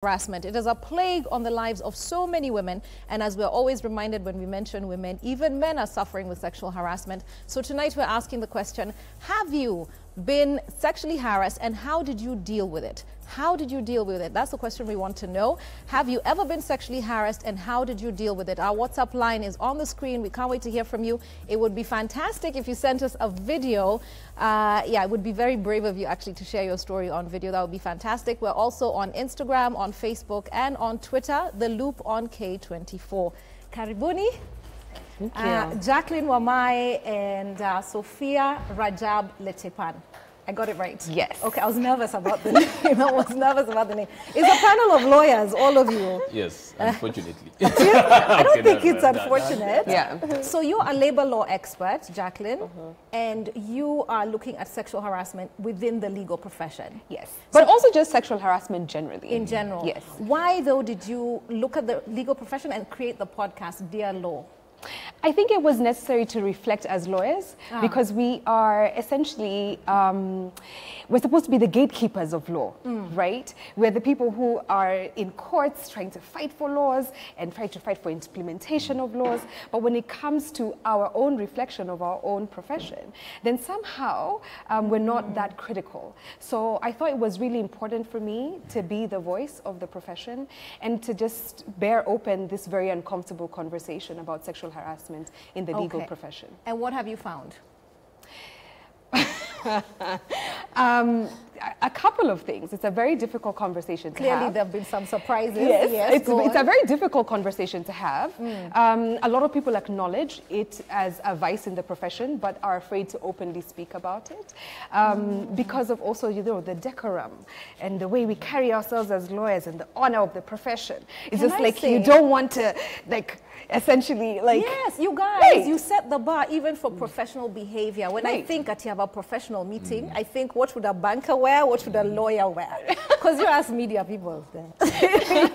Harassment. It is a plague on the lives of so many women, and as we're always reminded when we mention women, even men are suffering with sexual harassment. So tonight we're asking the question, have you been sexually harassed and how did you deal with it? How did you deal with it? That's the question we want to know. Have you ever been sexually harassed and how did you deal with it? Our WhatsApp line is on the screen. We can't wait to hear from you. It would be fantastic if you sent us a video. Yeah, it would be very brave of you actually to share your story on video. That would be fantastic. We're also on Instagram, on Facebook, and on Twitter, TheLoopK24. Karibuni. Jacqueline Wamai and Sophia Rajab Letepan. I got it right. Yes. Okay, I was nervous about the name. I was nervous about the name. It's a panel of lawyers, all of you. Yes, unfortunately. I don't think it's unfortunate. Yeah. So you're a labor law expert, Jacqueline, and you are looking at sexual harassment within the legal profession. Yes. But also just sexual harassment generally. In general. Yes. Why, though, did you look at the legal profession and create the podcast, Dear Law? I think it was necessary to reflect as lawyers because we are essentially, we're supposed to be the gatekeepers of law, right? We're the people who are in courts trying to fight for laws and try to fight for implementation of laws. But when it comes to our own reflection of our own profession, then somehow we're not that critical. So I thought it was really important for me to be the voice of the profession and to just bear open this very uncomfortable conversation about sexual harassment in the legal profession. And what have you found? A couple of things. It's a very difficult conversation to have. Clearly, there have been some surprises. Yes, it's a very difficult conversation to have. A lot of people acknowledge it as a vice in the profession, but are afraid to openly speak about it because of also, you know, the decorum and the way we carry ourselves as lawyers and the honor of the profession. It's just like you don't want to, like, essentially, like... Yes, you guys, you set the bar even for professional behavior. When I think at a professional meeting, I think, what should a banker wear? What should a lawyer wear? Because you ask media people there.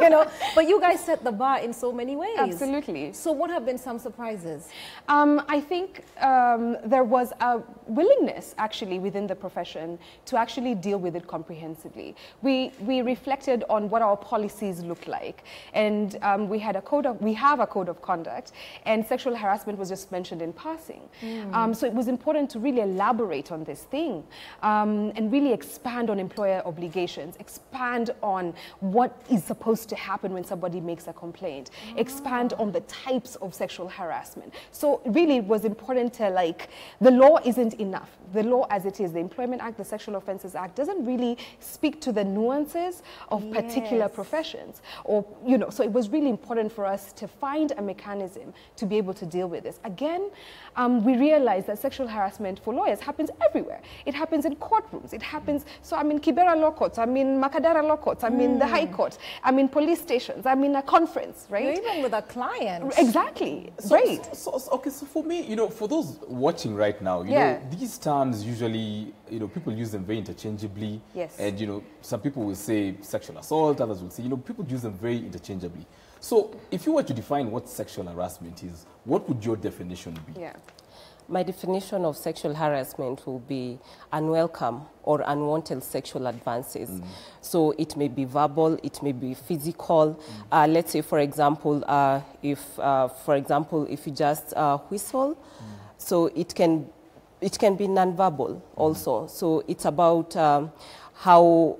You know, but you guys set the bar in so many ways. Absolutely. So what have been some surprises? I think there was a willingness actually within the profession to actually deal with it comprehensively. We reflected on what our policies look like, and we have a code of conduct, and sexual harassment was just mentioned in passing. So it was important to really elaborate on this thing and really expand on employer obligations, expand on what is supposed to happen when somebody makes a complaint, expand on the types of sexual harassment. So really it was important to, like, the law isn't enough. The law as it is, the Employment Act, the Sexual Offences Act, doesn't really speak to the nuances of particular professions. Or, you know, so it was really important for us to find a mechanism to be able to deal with this. Again, we realized that sexual harassment for lawyers happens everywhere. It happens in courtrooms. It happens, so I'm in Kibera law courts, I'm in Makadara law courts, I'm in the High Court, I'm in police stations, I'm in a conference, right? You're even with a client. Exactly, Okay, so for me, you know, for those watching right now, you know, these terms usually, you know, people use them very interchangeably. Yes. And, you know, some people will say sexual assault, others will say, you know, people use them very interchangeably. So if you were to define what sexual harassment is, what would your definition be? Yeah. My definition of sexual harassment will be unwelcome or unwanted sexual advances. So it may be verbal, it may be physical. Let's say, for example, if you just whistle, so it can be nonverbal also. So it's about how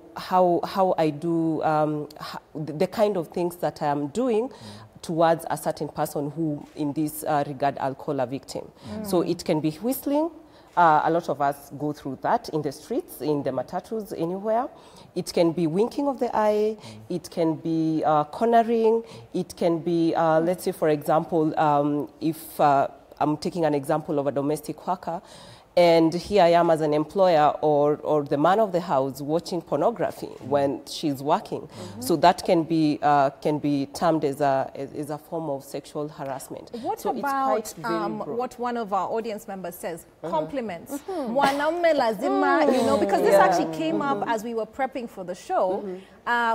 I do the kind of things that I am doing towards a certain person who, in this regard, I'll call a victim. So it can be whistling. A lot of us go through that in the streets, in the matatus, anywhere. It can be winking of the eye. It can be cornering. It can be, let's say, for example, if I'm taking an example of a domestic worker, and here I am as an employer or the man of the house watching pornography when she's working. So that can be termed as a form of sexual harassment. What so about what one of our audience members says? Compliments. Mwanaume lazima, you know, because this actually came up as we were prepping for the show,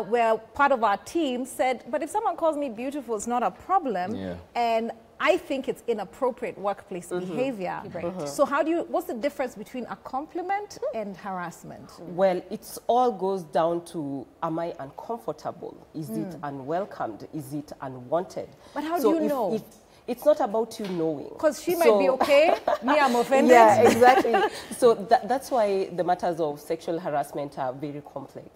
where part of our team said, but if someone calls me beautiful, it's not a problem. And I think it's inappropriate workplace behavior. So what's the difference between a compliment and harassment? Well, it all goes down to, am I uncomfortable? Is it unwelcomed? Is it unwanted? But how do you know? It's not about you knowing. Because she might be okay, me, I'm offended. Yeah, exactly. So that's why the matters of sexual harassment are very complex.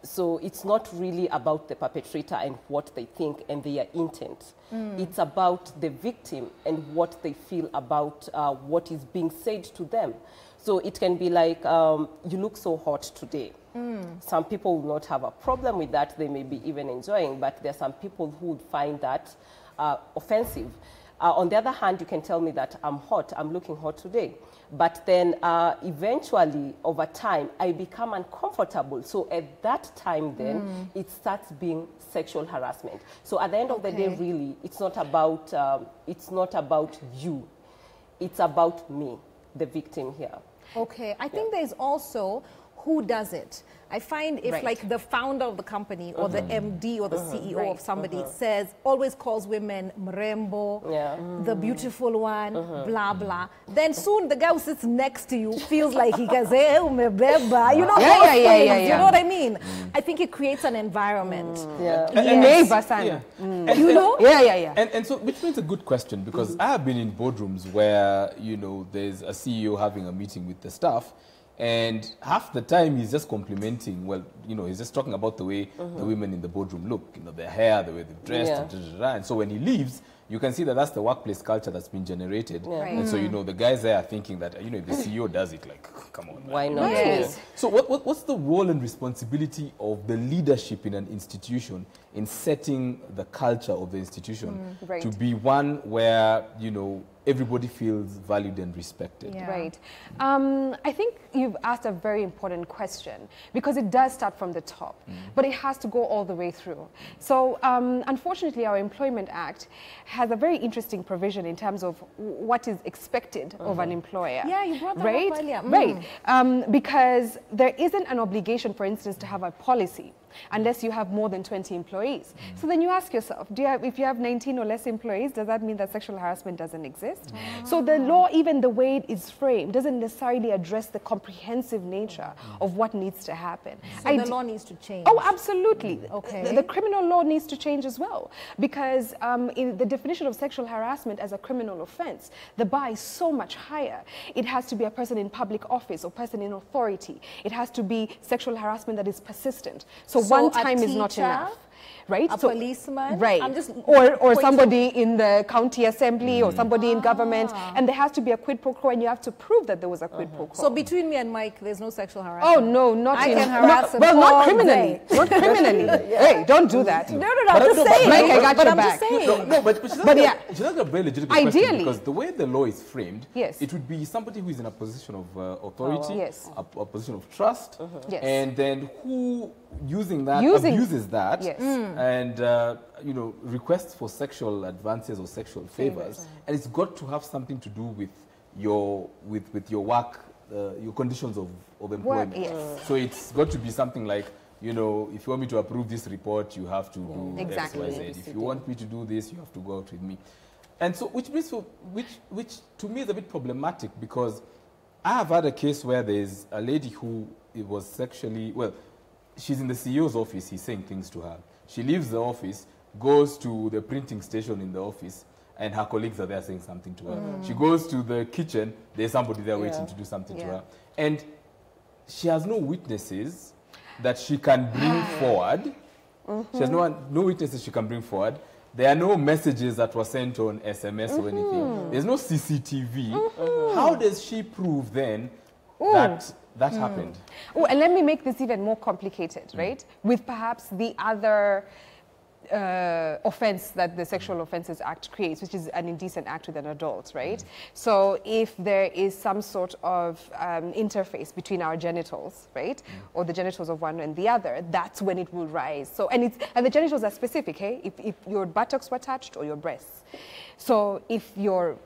So it's not really about the perpetrator and what they think and their intent. It's about the victim and what they feel about what is being said to them. So it can be like, you look so hot today. Some people will not have a problem with that. They may be even enjoying, but there are some people who would find that offensive. On the other hand, you can tell me that I'm hot, I'm looking hot today. But then eventually, over time, I become uncomfortable. So at that time then, it starts being sexual harassment. So at the end of the day, really, it's not about you. It's about me, the victim here. Okay, I think there's also who does it. I find if like the founder of the company or the MD or the CEO of somebody always calls women mrembo, the beautiful one, blah, blah. Then soon the guy who sits next to you feels like he goes, hey, umebeba. You know, you know what I mean? I think it creates an environment. You know? And so, which means a good question, because I have been in boardrooms where, you know, there's a CEO having a meeting with the staff, and half the time he's just complimenting, well, you know, he's just talking about the way the women in the boardroom look, you know, their hair, the way they've dressed, and so when he leaves, you can see that that's the workplace culture that's been generated. And so, you know, the guys there are thinking that, you know, if the CEO does it, like, come on, man. Why not? So what's the role and responsibility of the leadership in an institution in setting the culture of the institution to be one where, you know, everybody feels valued and respected? Right. I think you've asked a very important question, because it does start from the top, but it has to go all the way through. So unfortunately, our Employment Act has a very interesting provision in terms of what is expected of an employer. Yeah, you brought that up earlier. Right. Because there isn't an obligation, for instance, to have a policy unless you have more than 20 employees. So then you ask yourself, if you have 19 or less employees, does that mean that sexual harassment doesn't exist? So the law, even the way it is framed, doesn't necessarily address the comprehensive nature of what needs to happen. So the law needs to change. Oh, absolutely. Okay. The criminal law needs to change as well, because in the definition of sexual harassment as a criminal offense, the bar is so much higher. It has to be a person in public office or person in authority. It has to be sexual harassment that is persistent. So one time is not enough. Right? A policeman? Right. Or somebody in the county assembly or somebody in government, and there has to be a quid pro quo, and you have to prove that there was a quid pro quo. So between me and Mike, there's no sexual harassment? Oh, no, not I can harass him. Well, not criminally. Not criminally. Hey, don't do that. No, I'm just saying. Mike, I got your back. She's not a very legitimate question, because the way the law is framed, it would be somebody who is in a position of authority, a position of trust, and then who using that abuses that, and you know, requests for sexual advances or sexual favors, and it's got to have something to do with your work, your conditions of employment. So it's got to be something like, you know, if you want me to approve this report, you have to do X, Y, Z. If you want me to do this, you have to go out with me. And so, which to me is a bit problematic, because I have had a case where there's a lady who was sexually, well, she's in the CEO's office, he's saying things to her. She leaves the office, goes to the printing station in the office, and her colleagues are there saying something to her. She goes to the kitchen, there's somebody there waiting to do something to her. And she has no witnesses that she can bring forward. She has no witnesses she can bring forward. There are no messages that were sent on SMS or anything. There's no CCTV. How does she prove then that happened? Oh, and let me make this even more complicated, right? With perhaps the other offense that the Sexual Offences Act creates, which is an indecent act with an adult, right? So if there is some sort of interface between our genitals, right, or the genitals of one and the other, that's when it will rise. So and the genitals are specific, hey? If your buttocks were touched or your breasts. So if your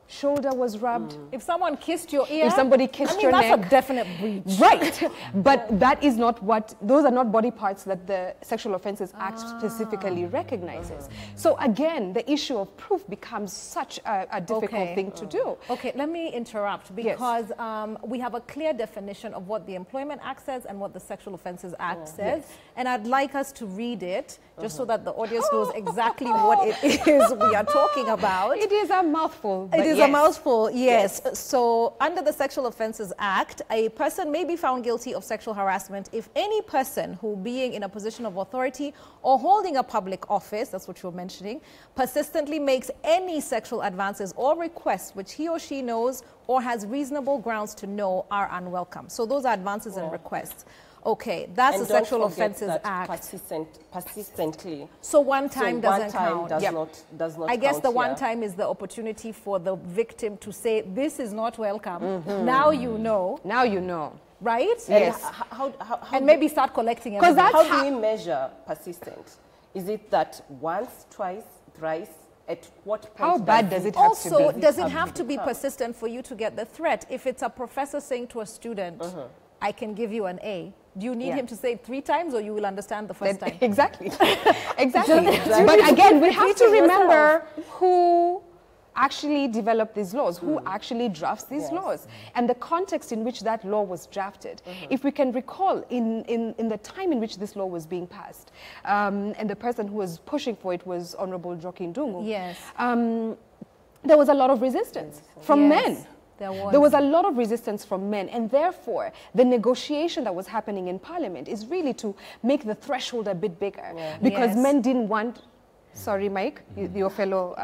shoulder was rubbed. If someone kissed your ear. If somebody kissed your neck. That's a definite breach. Right. But that is not what, those are not body parts that the Sexual Offences Act specifically recognizes. So again, the issue of proof becomes such a difficult thing to do. Okay, let me interrupt because we have a clear definition of what the Employment Act says and what the Sexual Offences Act says. And I'd like us to read it just so that the audience knows exactly what it is we are talking about. It is a mouthful. It is a mouthful, yes. So under the Sexual Offences Act, a person may be found guilty of sexual harassment if any person who, being in a position of authority or holding a public office, that's what you're mentioning, persistently makes any sexual advances or requests which he or she knows or has reasonable grounds to know are unwelcome. So those are advances and requests. Okay, that's the Sexual Offences Act. Persistently. So one time doesn't count. Does not I guess the one here. time is the opportunity for the victim to say, this is not welcome. Now you know. Now you know. Right? Yes. And maybe start collecting evidence. How do we measure persistent? Is it that once, twice, thrice? At what point? How bad does it have to be? Also, does it have to be persistent for you to get the threat? If it's a professor saying to a student, I can give you an A, do you need him to say it 3 times or you will understand the first time? Exactly. Exactly. But again, we have to remember who actually developed these laws, who actually drafts these laws, and the context in which that law was drafted. If we can recall in the time in which this law was being passed, and the person who was pushing for it was Honorable Njoroge Ndungu, there was a lot of resistance from men. There was a lot of resistance from men, and therefore the negotiation that was happening in Parliament is really to make the threshold a bit bigger, because men didn't want, sorry Mike, your fellow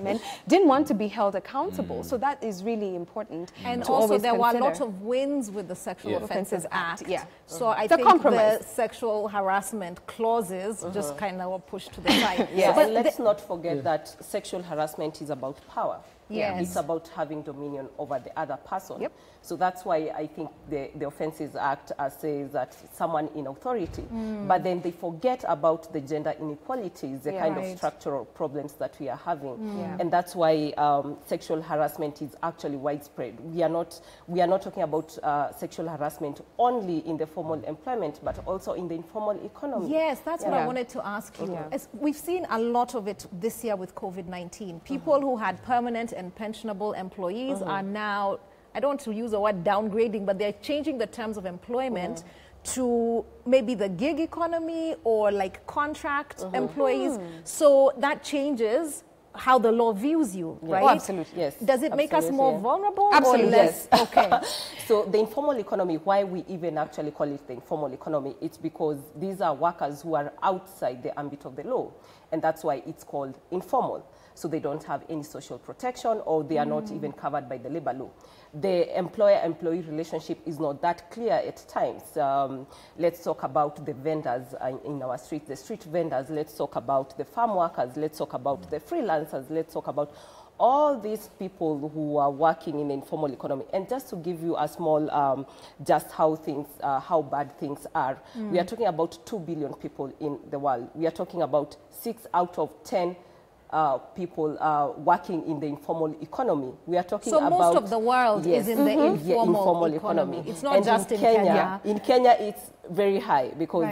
men, didn't want to be held accountable. So that is really important. And also there were a lot of wins with the Sexual Offences Act. So I think the sexual harassment clauses just kind of were pushed to the side. But let's not forget that sexual harassment is about power. It's about having dominion over the other person. So that's why I think the Offences Act says that someone in authority, but then they forget about the gender inequalities, the kind of structural problems that we are having. And that's why sexual harassment is actually widespread. We are not talking about sexual harassment only in the formal employment, but also in the informal economy. Yes, that's what I wanted to ask you. We've seen a lot of it this year with COVID-19. People who had permanent and pensionable employees are now, I don't want to use the word downgrading, but they're changing the terms of employment to maybe the gig economy or like contract employees. So that changes how the law views you, right? Oh, absolutely. Yes. Does it make us more vulnerable or less? Okay. So the informal economy, why we even actually call it the informal economy, it's because these are workers who are outside the ambit of the law. And that's why it's called informal. So they don't have any social protection, or they are not even covered by the labor law. The employer-employee relationship is not that clear at times. Let's talk about the vendors in our streets, the street vendors. Let's talk about the farm workers. Let's talk about the freelancers. Let's talk about all these people who are working in the informal economy. And just to give you a small, just how bad things are, we are talking about 2 billion people in the world. We are talking about 6 out of 10 people working in the informal economy. We are talking about... So most of the world is in the informal economy. It's not just in Kenya. In Kenya, it's very high because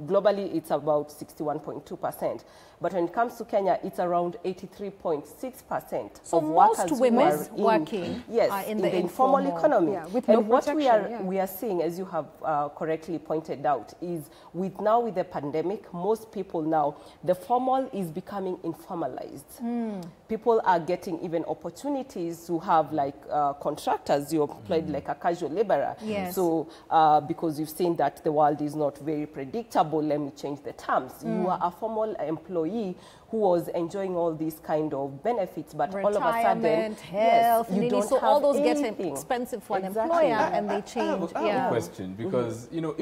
globally it's about 61.2%. But when it comes to Kenya, it's around 83.6% so of most workers women who are working in the informal economy. With and what we are seeing, as you have correctly pointed out, is with the pandemic, most people now, the formal is becoming informalized. People are getting even opportunities to have like contractors. You're employed like a casual laborer. So because you've seen that the world is not very predictable, let me change the terms. You are a formal employee who was enjoying all these kind of benefits, but all of a sudden, health, you don't so have all those anything. get expensive for an employer, and they change. I have a question because you know,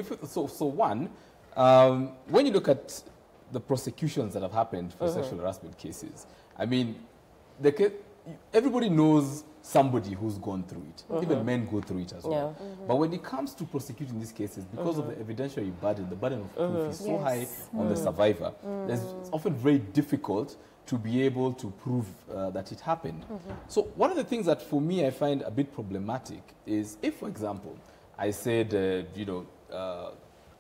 when you look at the prosecutions that have happened for sexual harassment cases, I mean, everybody knows somebody who's gone through it. Even men go through it as well. But when it comes to prosecuting these cases, because of the evidentiary burden, the burden of proof is so high on the survivor, it's often very difficult to be able to prove that it happened. So one of the things that for me I find a bit problematic is if, for example, I said,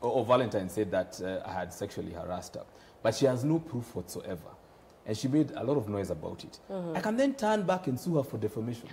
or Valentine said that I had sexually harassed her, but she has no proof whatsoever, and she made a lot of noise about it. I can then turn back and sue her for defamation.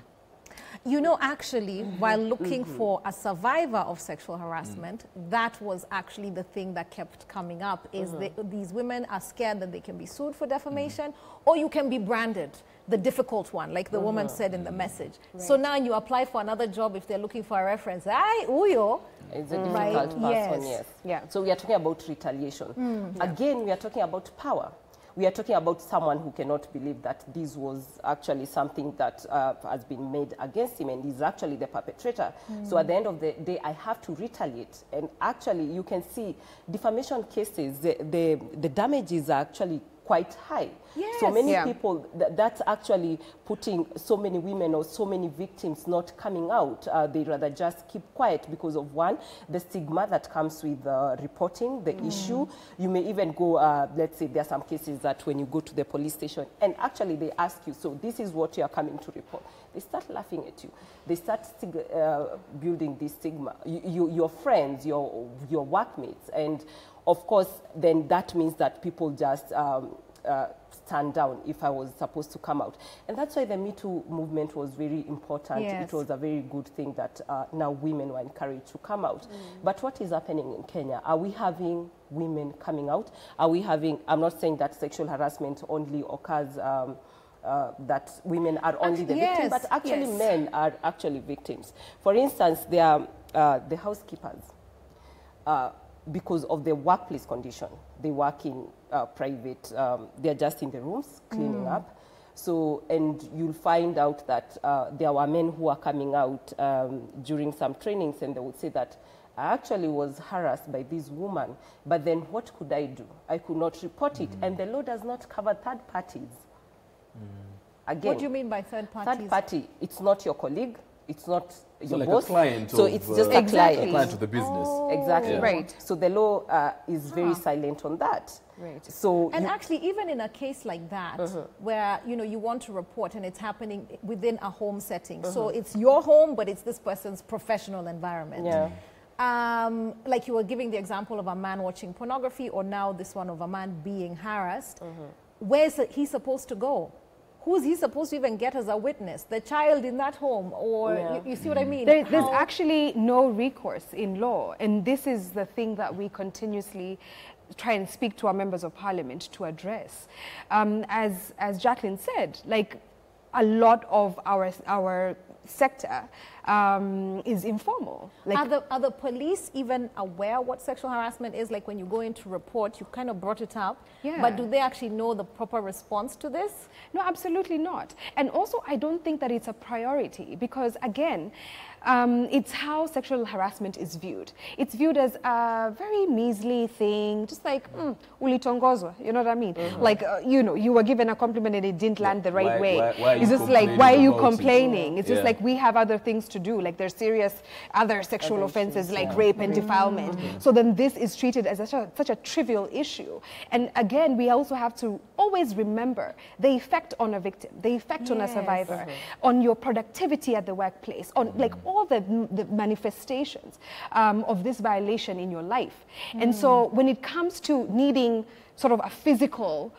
You know, actually, while looking for a survivor of sexual harassment, that was actually the thing that kept coming up, is these women are scared that they can be sued for defamation, or you can be branded the difficult one, like the woman said in the message. Right. So now you apply for another job if they're looking for a reference. Ay, uyo. It's a difficult person, yes. Yeah. So we are talking about retaliation. Again, we are talking about power. We are talking about someone who cannot believe that this was actually something that has been made against him, and he's actually the perpetrator. So at the end of the day, I have to retaliate. And actually, you can see defamation cases, the damages are actually quite high. Yes. So many people, that's actually putting so many women or so many victims not coming out. They rather just keep quiet because of, one, the stigma that comes with reporting the issue. You may even go, let's say there are some cases that when you go to the police station and actually they ask you, so this is what you are coming to report. They start laughing at you. They start building this stigma. Your friends, your workmates, and of course, then that means that people just stand down if I was supposed to come out. And that's why the Me Too movement was very important. Yes. It was a very good thing that now women were encouraged to come out. But what is happening in Kenya? Are we having women coming out? Are we having, I'm not saying that sexual harassment only occurs, that women are only the victims, but actually men are actually victims. For instance, they are the housekeepers. Because of their workplace condition. They work in private, they're just in the rooms cleaning up. So, and you'll find out that there were men who are coming out during some trainings, and they would say that I actually was harassed by this woman, but then what could I do? I could not report it, and the law does not cover third parties. Again, what do you mean by third parties? Third party, it's not your colleague, it's not your like boss. A client so it's just a client. A client of the business. Oh, exactly. Right. So the law is very silent on that. Right. So and actually, even in a case like that, where you want to report and it's happening within a home setting, so it's your home, but it's this person's professional environment. Yeah. Like you were giving the example of a man watching pornography, or now this one of a man being harassed. Where's he supposed to go? Who's he supposed to even get as a witness? The child in that home, or you see what I mean? There's actually no recourse in law, and this is the thing that we continuously try and speak to our members of parliament to address. As Jacqueline said, like a lot of our sector is informal. Like, are the police even aware what sexual harassment is? Like when you go in to report, you kind of brought it up, but do they actually know the proper response to this? No, absolutely not. And also, I don't think that it's a priority because, again, it's how sexual harassment is viewed. It's viewed as a very measly thing, just like, ulitongozwa, you know what I mean? Like, you were given a compliment and it didn't land the right way. Why it's just like, why are you complaining? It's just like, we have other things to do, like there's serious other sexual offenses like rape and defilement. So then this is treated as such a trivial issue. And again, we also have to always remember the effect on a victim, the effect on a survivor, on your productivity at the workplace, on like all the manifestations of this violation in your life. And so when it comes to needing sort of a physical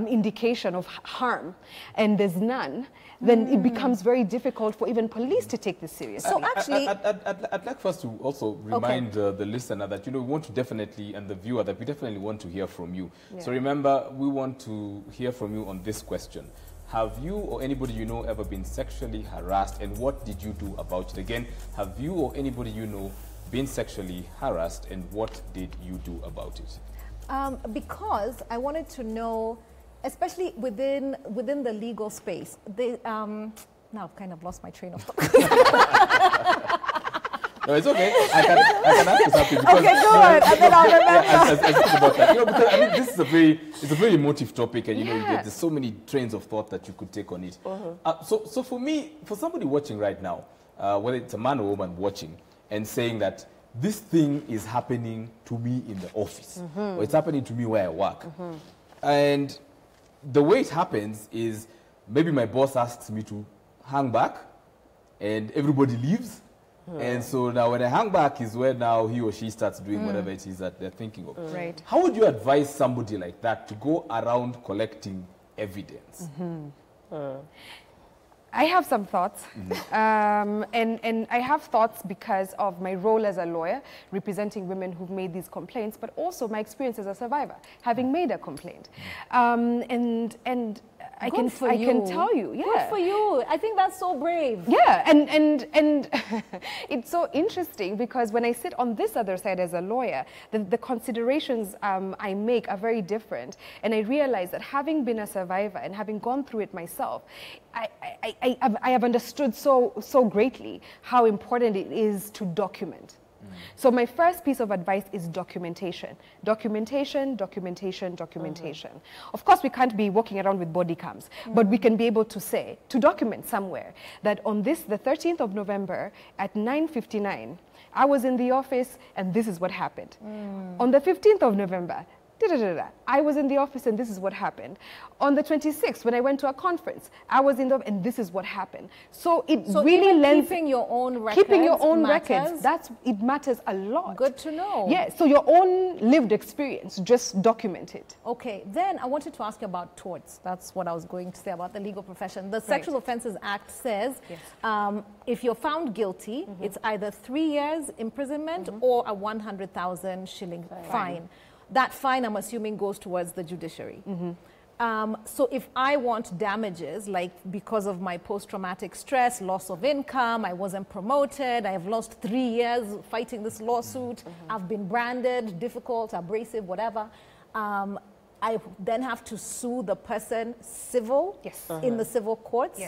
indication of harm, and there's none, then it becomes very difficult for even police to take this seriously. So actually, I'd like for us to also remind the listener that, we want to definitely, and the viewer, that we definitely want to hear from you. So remember, we want to hear from you on this question. Have you or anybody you know ever been sexually harassed, and what did you do about it? Again, have you or anybody you know been sexually harassed, and what did you do about it? Because I wanted to know, especially within the legal space, now I've kind of lost my train of thought. No, it's okay. I can ask you something. Because, okay, go on, and then I'll remember. I think about that. Because I mean, this is it's a very emotive topic, and there's so many trains of thought that you could take on it. So for me, for somebody watching right now, whether it's a man or woman watching and saying that this thing is happening to me in the office, or it's happening to me where I work, and the way it happens is maybe my boss asks me to hang back and everybody leaves. And so now when I hang back is where now he or she starts doing whatever it is that they're thinking of. Right. How would you advise somebody like that to go around collecting evidence? I have some thoughts, and I have thoughts because of my role as a lawyer, representing women who've made these complaints, but also my experience as a survivor, having made a complaint. And I can tell you, yeah. Good for you. I think that's so brave. Yeah, and it's so interesting because when I sit on this other side as a lawyer, the considerations I make are very different. And I realize that having been a survivor and having gone through it myself, I have understood so greatly how important it is to document. So my first piece of advice is documentation. Documentation, documentation, documentation. Of course, we can't be walking around with body cams, but we can be able to say, to document somewhere, that on the 13th of November at 9:59, I was in the office and this is what happened. On the 15th of November, I was in the office and this is what happened. On the 26th, when I went to a conference, I was in the and this is what happened. So it really lends keeping your own records. Keeping your own records. It matters a lot. Good to know. Yeah. So your own lived experience, just document it. Okay. Then I wanted to ask you about torts. That's what I was going to say about the legal profession. The Sexual Offences Act says if you're found guilty, it's either 3 years imprisonment or a 100,000 shilling fine. That fine, I'm assuming, goes towards the judiciary. So if I want damages, like because of my post-traumatic stress, loss of income, I wasn't promoted, I have lost 3 years fighting this lawsuit, I've been branded, difficult, abrasive, whatever, I then have to sue the person civil in the civil courts.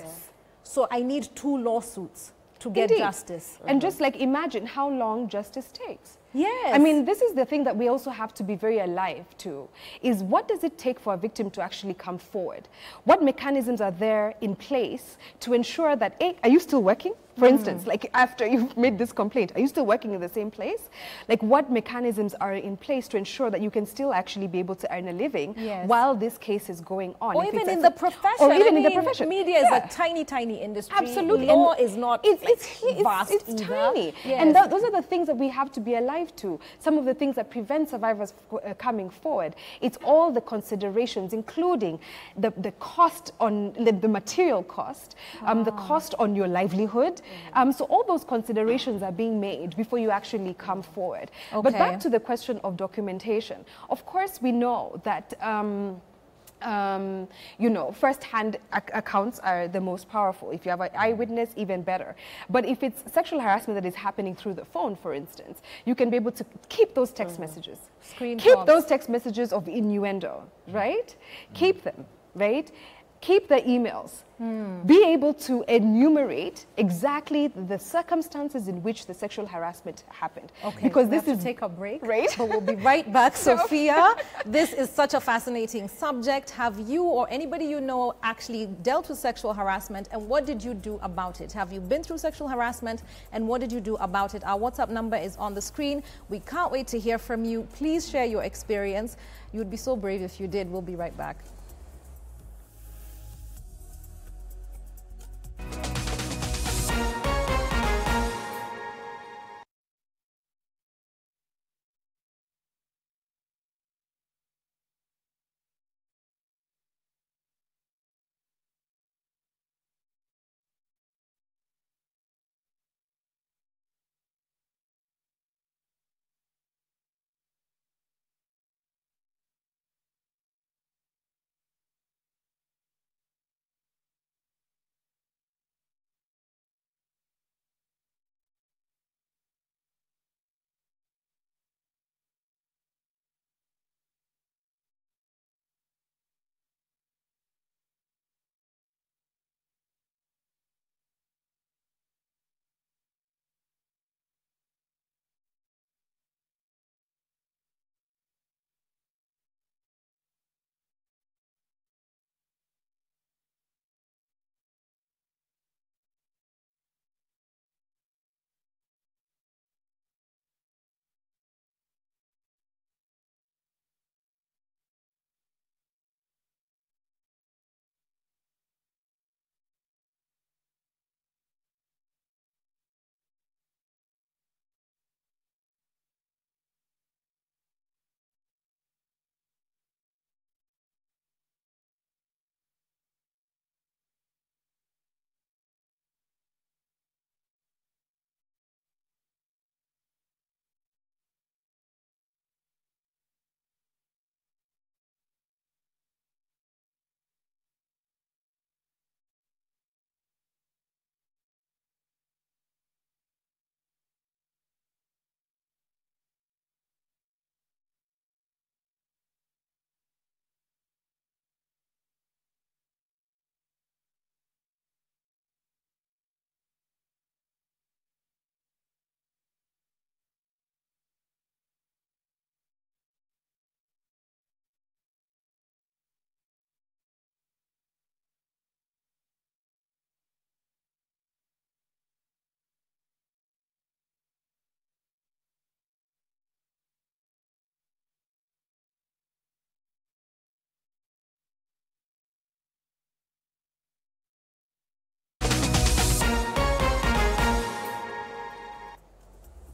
So I need 2 lawsuits to get justice. And just like imagine how long justice takes. Yes. I mean, this is the thing that we also have to be very alive to, is what does it take for a victim to actually come forward? What mechanisms are there in place to ensure that, A, are you still working? For instance, like after you've made this complaint, are you still working in the same place? Like what mechanisms are in place to ensure that you can still actually be able to earn a living while this case is going on? Or even in the profession. Or even in the profession. Media is a tiny, tiny industry. Absolutely. Law is not vast It's tiny. Yes. And those are the things that we have to be alive to. Some of the things that prevent survivors coming forward. It's all the considerations, including the cost on the material cost, the cost on your livelihood. So all those considerations are being made before you actually come forward. Okay. But back to the question of documentation. Of course, we know that you know, first-hand accounts are the most powerful. If you have an eyewitness, even better. But if it's sexual harassment that is happening through the phone, for instance, you can be able to keep those text messages. Keep those text messages of innuendo, right? Keep them, right? Keep the emails. Be able to enumerate exactly the circumstances in which the sexual harassment happened. Okay, because this is take a break, right? But we'll be right back, Sophia. This is such a fascinating subject. Have you or anybody you know actually dealt with sexual harassment, and what did you do about it? Have you been through sexual harassment, and what did you do about it? Our WhatsApp number is on the screen. We can't wait to hear from you. Please share your experience. You would be so brave if you did. We'll be right back.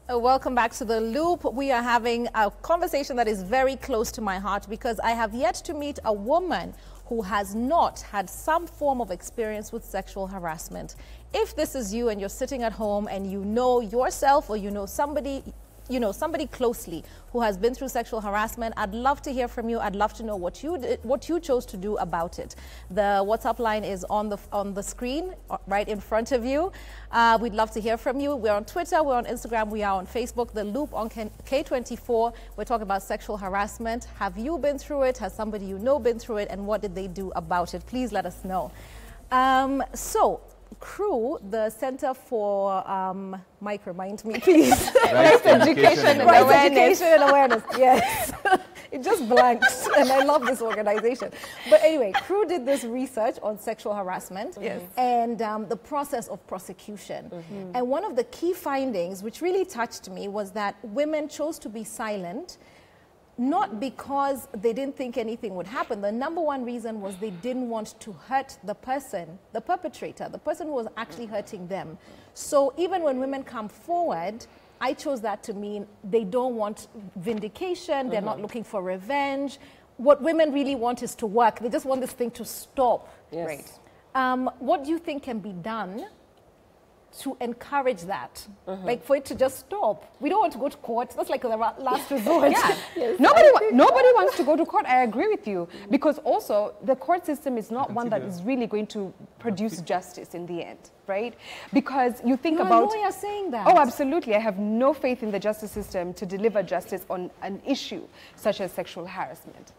Welcome back to The Loop. We are having a conversation that is very close to my heart because I have yet to meet a woman who has not had some form of experience with sexual harassment. If this is you and you're sitting at home and you know yourself or you know somebody closely who has been through sexual harassment, I'd love to hear from you. I'd love to know what you chose to do about it. The WhatsApp line is on the screen right in front of you. We'd love to hear from you. We're on Twitter, we're on Instagram, we are on Facebook, The Loop on K24. We're talking about sexual harassment. Have you been through it? Has somebody you know been through it? And what did they do about it? Please let us know. So, CREW, the Center for, Mike, remind me, please. Rights, Education and Awareness. Yes. It just blanks, and I love this organization. But anyway, CREW did this research on sexual harassment and the process of prosecution. And one of the key findings, which really touched me, was that women chose to be silent, not because they didn't think anything would happen. The number one reason was they didn't want to hurt the person, the perpetrator, the person who was actually hurting them. So even when women come forward, I chose that to mean they don't want vindication, they're not looking for revenge. What women really want is to work. They just want this thing to stop. Yes. Right. What do you think can be done to encourage that, like for it to just stop? We don't want to go to court. That's like the last resort. Yes. Nobody wants to go to court. I agree with you, because also the court system is not one that is really going to produce justice in the end, right? Because you think about... You're saying that. Oh, absolutely. I have no faith in the justice system to deliver justice on an issue such as sexual harassment.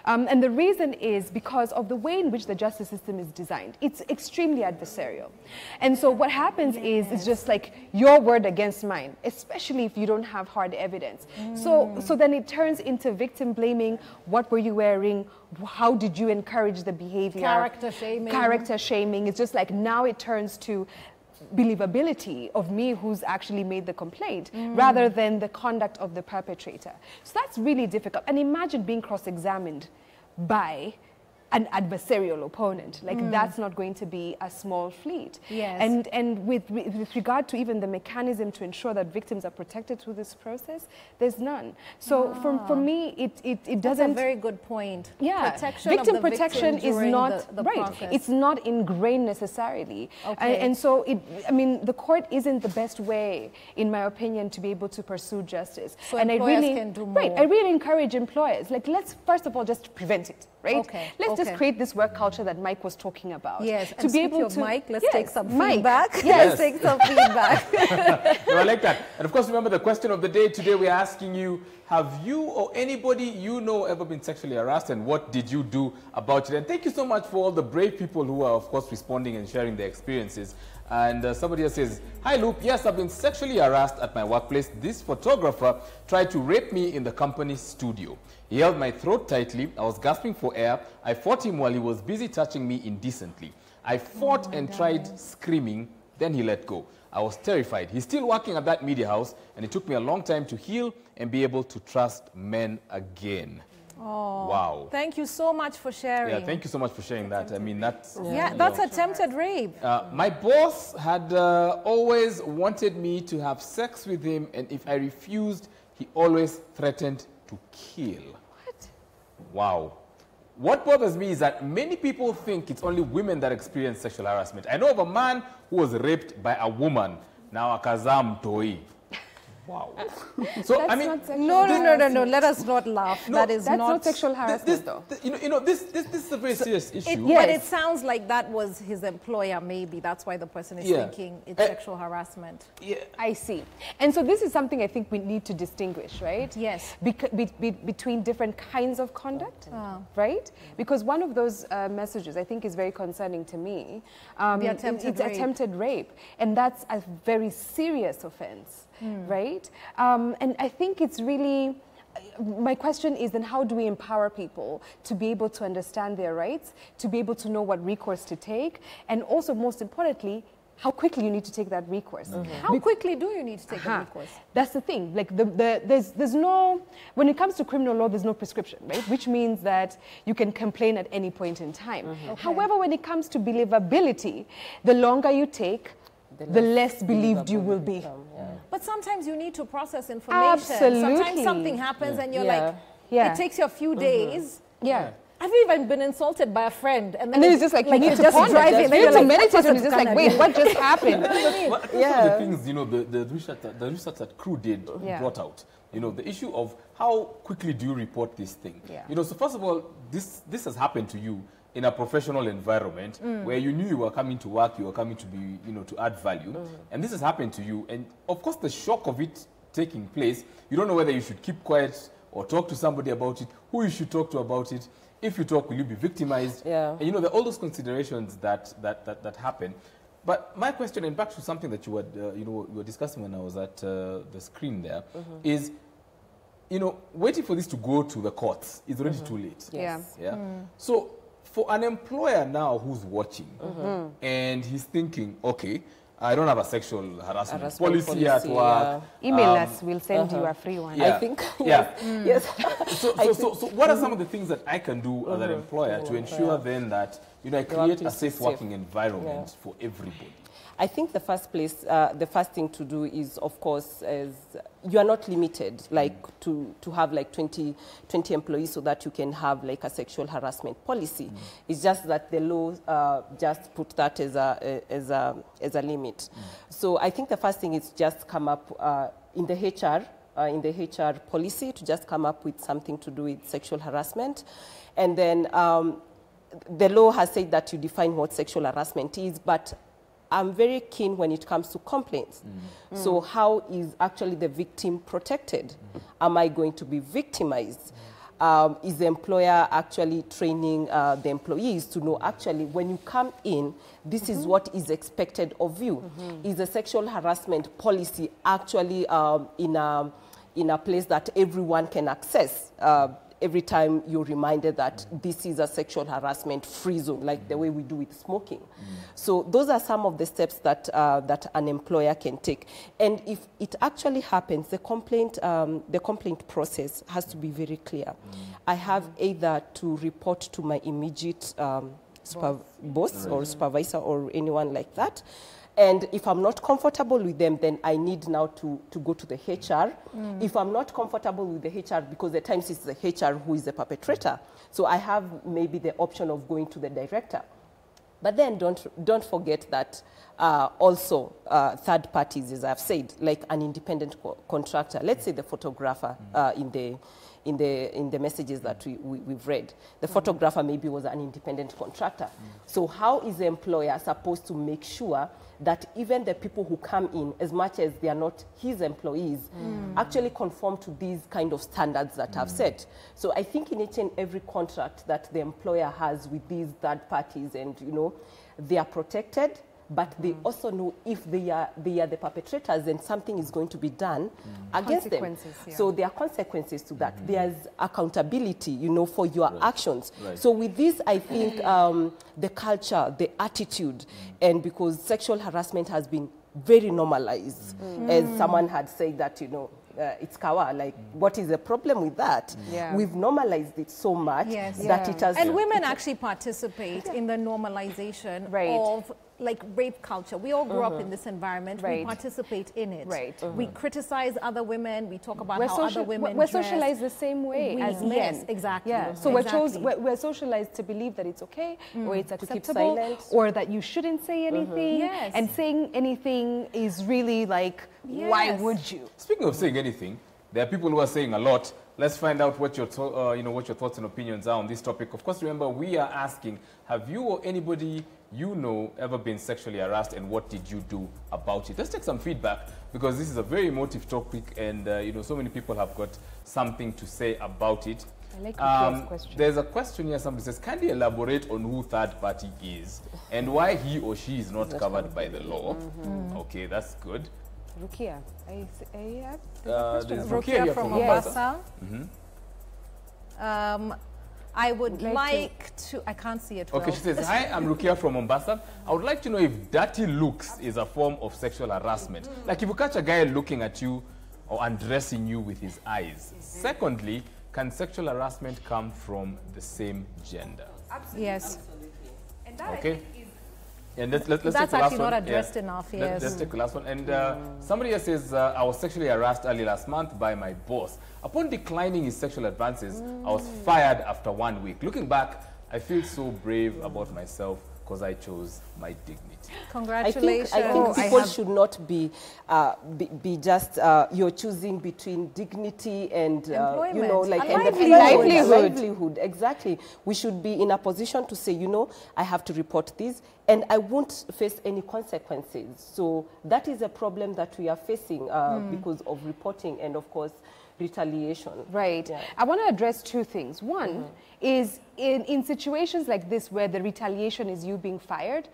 And the reason is because of the way in which the justice system is designed. It's extremely adversarial. And so what happens is it's just like your word against mine, especially if you don't have hard evidence. So then it turns into victim blaming. What were you wearing? How did you encourage the behavior? Character shaming. Character shaming. It's just like now it turns to believability of me who's actually made the complaint rather than the conduct of the perpetrator. So that's really difficult. And imagine being cross-examined by an adversarial opponent. Like that's not going to be a small feat. Yes. And with regard to even the mechanism to ensure that victims are protected through this process, there's none. So for me, it doesn't... That's a very good point. Yeah. Victim protection is not... the right. process. It's not ingrained necessarily. Okay. And so, I mean, the court isn't the best way, in my opinion, to be able to pursue justice. So and employers can do more. Right. I really encourage employers, like, let's first of all just prevent it. Right? Okay. Let's just create this work culture that Mike was talking about. Yes. To be able to Mike, let's take some Mike. feedback. Yes. Let's take some feedback. No, I like that. And of course, remember the question of the day today. We're asking you: have you or anybody you know ever been sexually harassed, and what did you do about it? And thank you so much for all the brave people who are, of course, responding and sharing their experiences. And somebody else says, "Hi, Loop. Yes, I've been sexually harassed at my workplace. This photographer tried to rape me in the company studio. He held my throat tightly. I was gasping for air. I fought him while he was busy touching me indecently. I fought and tried screaming. Then he let go. I was terrified. He's still working at that media house, and it took me a long time to heal and be able to trust men again." Oh, wow. Thank you so much for sharing. Yeah, thank you so much for sharing that. I mean, that's... Yeah, that's attempted rape. My boss had always wanted me to have sex with him, and if I refused, he always threatened to kill. What? Wow. What bothers me is that many people think it's only women that experience sexual harassment. I know of a man who was raped by a woman. Now akazaa mtoi. Wow. So That's I mean, No. Let us not laugh. No, that's not sexual harassment, though. This is a very serious issue. But it sounds like that was his employer. Maybe that's why the person is thinking it's sexual harassment. Yeah, I see. And so this is something I think we need to distinguish, right? Yes. Between different kinds of conduct, right? Because one of those messages I think is very concerning to me. It's attempted rape, and that's a very serious offense. Right? And I think it's really, my question is then how do we empower people to be able to understand their rights, to be able to know what recourse to take, and also most importantly, how quickly you need to take that recourse. How quickly do you need to take the recourse? That's the thing. Like there's no, when it comes to criminal law, there's no prescription, right? Which means that you can complain at any point in time. Okay. However, when it comes to believability, the longer you take, the less believed you will be. But sometimes you need to process information. Absolutely. Sometimes something happens and you're like, it takes you a few days. Yeah. I've even been insulted by a friend, and then it's just like, you need to ponder. Driving, you need to meditate, and it's just like, wait, what just happened? Well, the things, you know, the research that Crew did brought out, you know, the issue of how quickly do you report this thing? You know, so first of all, this has happened to you in a professional environment where you knew you were coming to work, you were coming to be, you know, to add value, and this has happened to you, and of course the shock of it taking place, you don't know whether you should keep quiet or talk to somebody about it, who you should talk to about it. If you talk, will you be victimized? And, you know, there are all those considerations that happen. But my question, and back to something that you were, you know, you were discussing when I was at the screen there, is, you know, waiting for this to go to the courts is already too late. So for an employer now who's watching and he's thinking, okay, I don't have a sexual harassment policy at work. Email us, we'll send you a free one. I think, yes. So what are some of the things that I can do as an employer to ensure then that, you know, I create a safe working environment for everybody? I think the first thing to do is, of course, you are not limited, like to have like 20 employees so that you can have like a sexual harassment policy. It's just that the law just put that as a limit. So I think the first thing is just come up in the HR policy to just come up with something to do with sexual harassment, and then the law has said that you define what sexual harassment is, but I'm very keen when it comes to complaints. So how is actually the victim protected? Am I going to be victimized? Is the employer actually training the employees to know actually when you come in, this is what is expected of you? Is the sexual harassment policy actually in a place that everyone can access? Every time you're reminded that this is a sexual harassment free zone, like the way we do with smoking. So those are some of the steps that an employer can take. And if it actually happens, the complaint process has to be very clear. I have either to report to my immediate boss or supervisor or anyone like that. And if I'm not comfortable with them, then I need now to go to the HR. If I'm not comfortable with the HR, because at times it's the HR who is the perpetrator, so I have maybe the option of going to the director. But then don't forget that also third parties, as I've said, like an independent contractor. Let's say the photographer in the messages that we've read. The photographer maybe was an independent contractor. So how is the employer supposed to make sure that even the people who come in, as much as they are not his employees, actually conform to these kind of standards that I've set? So I think in each and every contract that the employer has with these third parties, and you know, they are protected, but they also know if they are the perpetrators, then something is going to be done against them. So there are consequences to that. There's accountability, you know, for your actions. So with this, I think the culture, the attitude, and because sexual harassment has been very normalized, as someone had said that, you know, it's kawa, like what is the problem with that? We've normalized it so much that it has... And women actually participate in the normalization of like rape culture. We all grew up in this environment. We participate in it. We criticize other women. We talk about how other women We're socialized the same way as men. Yes, exactly. So we're socialized to believe that it's okay, or it's acceptable, or that you shouldn't say anything. And saying anything is really like, why would you? Speaking of saying anything, there are people who are saying a lot. Let's find out what your what your thoughts and opinions are on this topic. Of course, remember, we are asking, have you or anybody you know ever been sexually harassed, and what did you do about it? Let's take some feedback, because this is a very emotive topic, and you know, so many people have got something to say about it. I like the question. There's a question here. Somebody says, can you elaborate on who third party is and why he or she is not covered by the law? Okay, that's good. Rukia, there's Rukia here from Mombasa. I would like to, I can't see it well. Okay, she says, hi, I'm Rukia from Mombasa. I would like to know if dirty looks is a form of sexual harassment. Like if you catch a guy looking at you or undressing you with his eyes. Secondly, can sexual harassment come from the same gender? Absolutely. Yes. And that, okay. And let's that's actually not addressed enough, yes. Let's take the last one. And somebody else says, I was sexually harassed early last month by my boss. Upon declining his sexual advances, I was fired after 1 week. Looking back, I feel so brave about myself because I chose my dignity. Congratulations. I think people should not be just you're choosing between dignity and employment. You know, like and livelihood. Exactly. We should be in a position to say, you know, I have to report this and I won't face any consequences. So that is a problem that we are facing because of reporting and of course retaliation. Right. Yeah. I want to address two things. One is in situations like this where the retaliation is you being fired,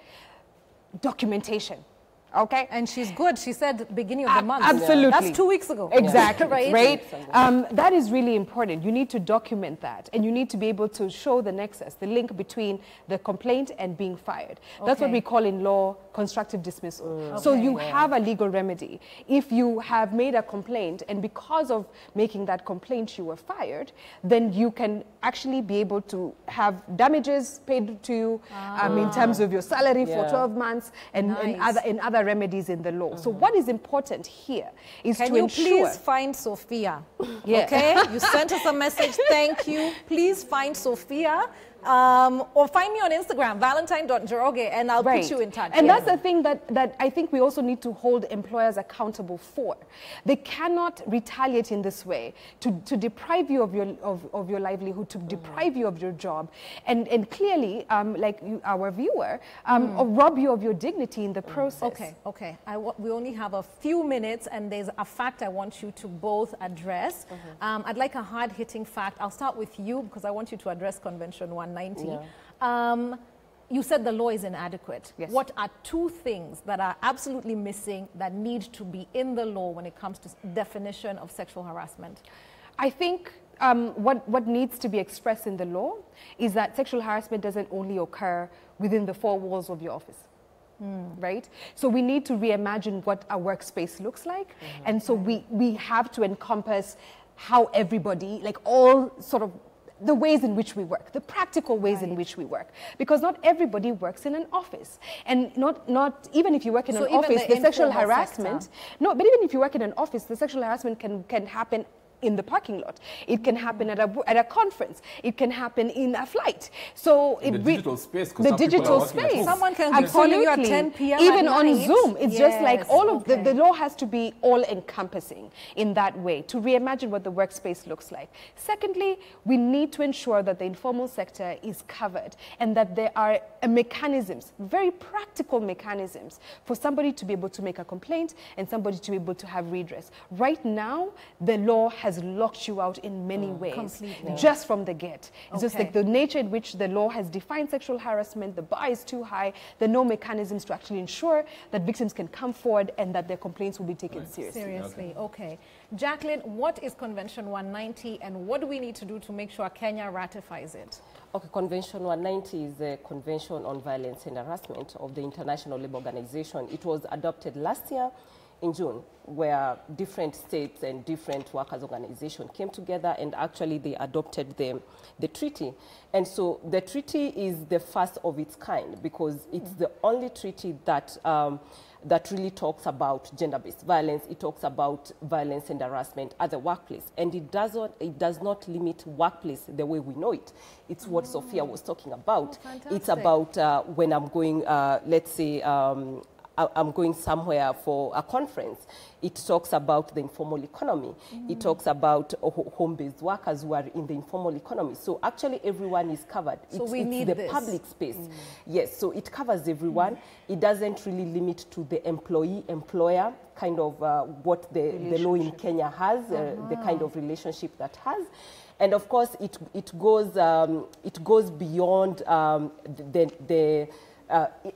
documentation. Okay. And she's good. She said beginning of the month. Absolutely. That's 2 weeks ago. Exactly. Right. Right. That is really important. You need to document that. And you need to be able to show the nexus, the link between the complaint and being fired. That's what we call in law constructive dismissal. So you have a legal remedy. If you have made a complaint and because of making that complaint you were fired, then you can actually be able to have damages paid to you in terms of your salary for 12 months and other remedies in the law. So what is important here is to ensure... Can you please find Sophia? Okay? You sent us a message. Thank you. Please find Sophia. Or find me on Instagram, valentine.njoroge, and I'll put you in touch. And that's the thing that I think we also need to hold employers accountable for. They cannot retaliate in this way to deprive you of your livelihood, to deprive you of your job, and clearly, like our viewer, rob you of your dignity in the process. Okay. We only have a few minutes, and there's a fact I want you to both address. I'd like a hard-hitting fact. I'll start with you because I want you to address Convention 190. You said the law is inadequate. Yes. What are two things that are absolutely missing that need to be in the law when it comes to definition of sexual harassment? I think what needs to be expressed in the law is that sexual harassment doesn't only occur within the four walls of your office. Right? So we need to reimagine what a workspace looks like. And so we have to encompass how everybody, like all sort of the ways in which we work, the practical ways in which we work, because not everybody works in an office, and not even if you work in an office, the sexual harassment. No, but even if you work in an office, the sexual harassment can happen in the parking lot. It can happen at a conference. It can happen in a flight. So in the digital space. The digital space. Someone can be calling you at 10 p.m. even on Zoom. It's just like all of the law has to be all encompassing in that way to reimagine what the workspace looks like. Secondly, we need to ensure that the informal sector is covered and that there are mechanisms, very practical mechanisms for somebody to be able to make a complaint and somebody to be able to have redress. Right now, the law has locked you out in many ways, just from the get. It's just like the nature in which the law has defined sexual harassment, the bar is too high, there are no mechanisms to actually ensure that victims can come forward and that their complaints will be taken seriously. Okay. Jacqueline, what is Convention 190 and what do we need to do to make sure Kenya ratifies it? Okay, Convention 190 is the Convention on Violence and Harassment of the International Labour Organization. It was adopted last year in June, where different states and different workers' organizations came together and actually they adopted the treaty. And so the treaty is the first of its kind because it's the only treaty that that really talks about gender-based violence. It talks about violence and harassment at the workplace. And it does not limit workplace the way we know it. It's what Sophia was talking about. It's about when I'm going, let's say, I'm going somewhere for a conference. It talks about the informal economy. It talks about home-based workers who are in the informal economy. So actually everyone is covered. So it's the public space. Yes, so it covers everyone. It doesn't really limit to the employee-employer kind of what the law in Kenya has, the kind of relationship that has. And of course, it goes beyond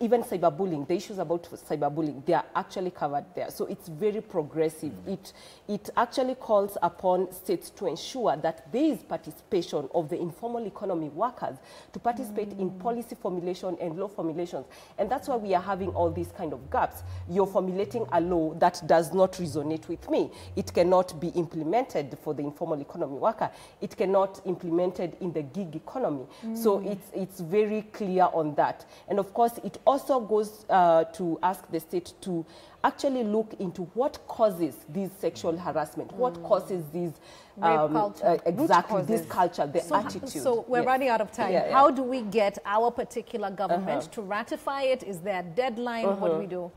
even cyberbullying, the issues about cyberbullying, they are actually covered there. So it's very progressive. It actually calls upon states to ensure that there is participation of the informal economy workers to participate in policy formulation and law formulations. And that's why we are having all these kind of gaps. You're formulating a law that does not resonate with me. It cannot be implemented for the informal economy worker. It cannot be implemented in the gig economy. So it's very clear on that. And of course, course, it also goes to ask the state to actually look into what causes this sexual harassment, what causes these exactly this culture, the attitude. So we're running out of time. How do we get our particular government to ratify it? Is there a deadline? What do we do?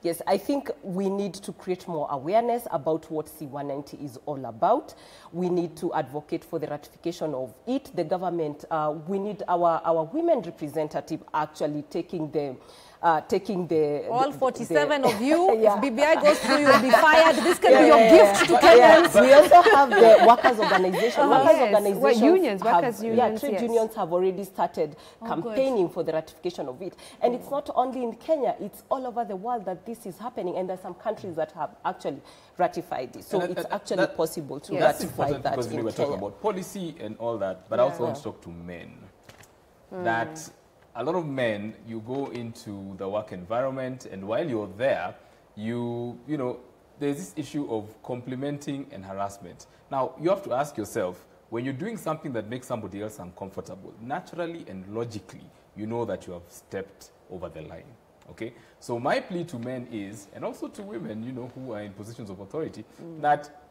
Yes, I think we need to create more awareness about what C-190 is all about. We need to advocate for the ratification of it. The government, we need our women representative actually taking the all 47 of you, if BBI goes through, you'll be fired. This can be your gift to Kenyans. We also have the workers' organization. Workers' unions, trade unions have already started campaigning for the ratification of it. And it's not only in Kenya, it's all over the world that this is happening. And there are some countries that have actually ratified it. So it's actually possible to ratify that because we were talking about policy and all that. But I also want to talk to men. That a lot of men, you go into the work environment, and while you're there, you know, there's this issue of complimenting and harassment. Now, you have to ask yourself, when you're doing something that makes somebody else uncomfortable, naturally and logically, you know that you have stepped over the line, okay? So my plea to men is, and also to women, you know, who are in positions of authority, that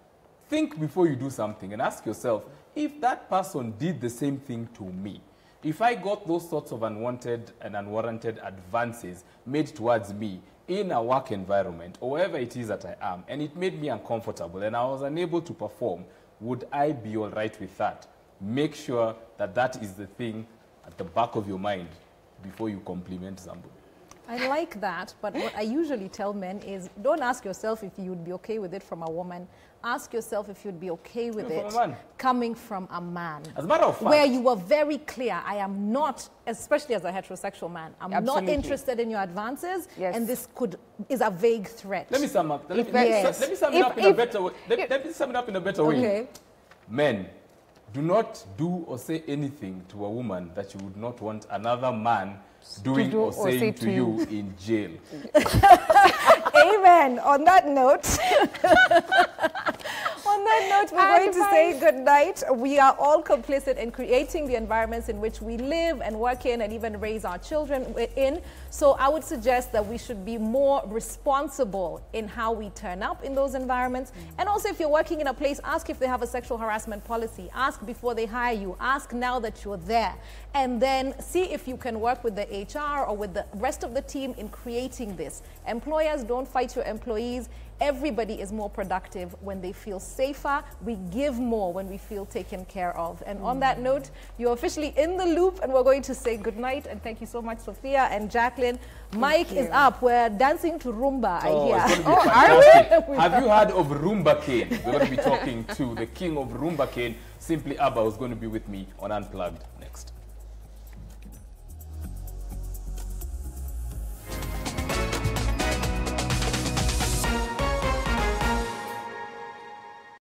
think before you do something and ask yourself, if that person did the same thing to me, if I got those sorts of unwanted and unwarranted advances made towards me in a work environment or wherever it is that I am, and it made me uncomfortable and I was unable to perform, would I be all right with that? Make sure that that is the thing at the back of your mind before you compliment somebody. I like that, but what I usually tell men is, don't ask yourself if you'd be okay with it from a woman. Ask yourself if you'd be okay with it coming from a man. As a matter of fact, where you were very clear, I am not, especially as a heterosexual man, I'm not interested in your advances, and this is a vague threat. Let me sum up. Let me sum it up in a better way. Let me sum it up in a better way. Men, do not do or say anything to a woman that you would not want another man doing or saying to you in jail. Amen. On that note, we're going to say good night. We are all complicit in creating the environments in which we live and work in and even raise our children in. So I would suggest that we should be more responsible in how we turn up in those environments. And also, if you're working in a place, ask if they have a sexual harassment policy. Ask before they hire you. Ask now that you're there. And then see if you can work with the HR or with the rest of the team in creating this. Employers, don't fight your employees. Everybody is more productive when they feel safer. We give more when we feel taken care of. And on that note, you're officially in the loop, and we're going to say goodnight. And thank you so much, Sophia and Jacqueline. Mike is up. We're dancing to Rumba, I hear. It's going to be fantastic. Have you heard of Rumba Cane? We're going to be talking to the king of Rumba Cane, Simply Abba, who's going to be with me on Unplugged next.